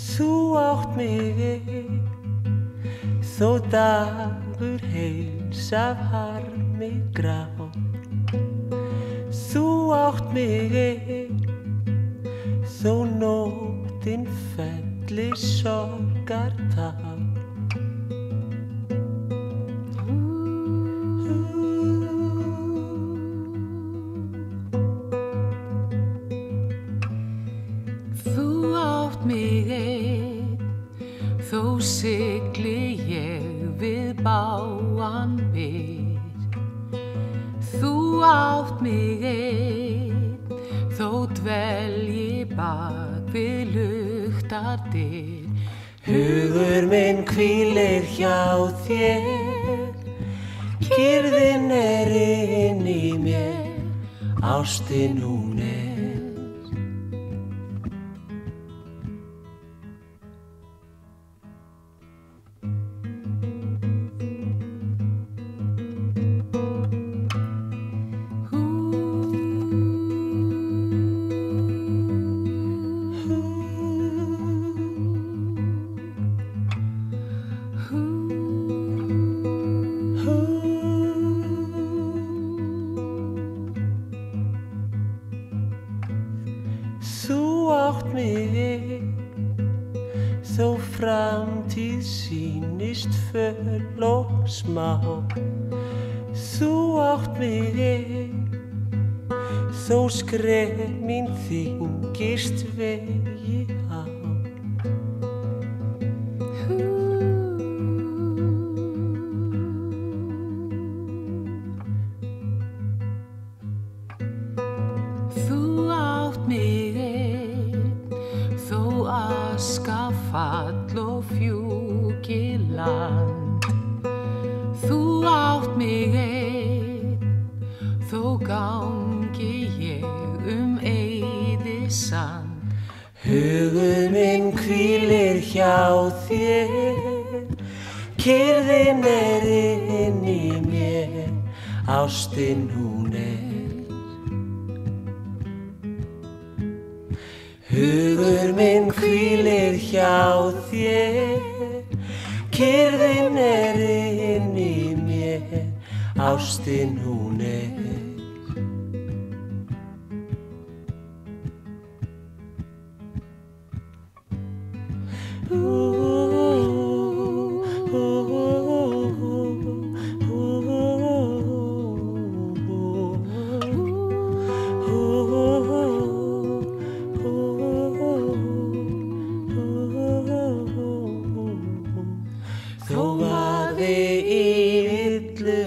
Þú átt mig þó dagur heils af harmi grá. Þú átt mig þó nóttin felli sorgartá. Þú átt mig þó sigli ég við bágan byr. Þú átt mig þó dvelji bak við luktardyr. Hugur minn hvílir hjá þér, kyrrðin inni í mér, ástin hún Þú átt mig þó framtíð sýnist föl og smá. Þú átt mig þó skref mín þyngist vegi á. Þú átt mig þó aska fall og fjúki land. Þú átt mig þó gangi ég eyðisand. Hugur minn hvílir hjá þér, kyrrðin inni í mér, ástin hún Hugur minn hvílir hjá þér, kyrrðin inni í mér, ástin hún Þó vaði illu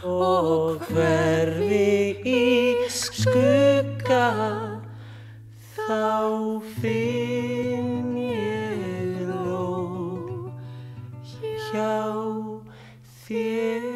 og hverfi í skugga, þá finn ég ró hjá þér.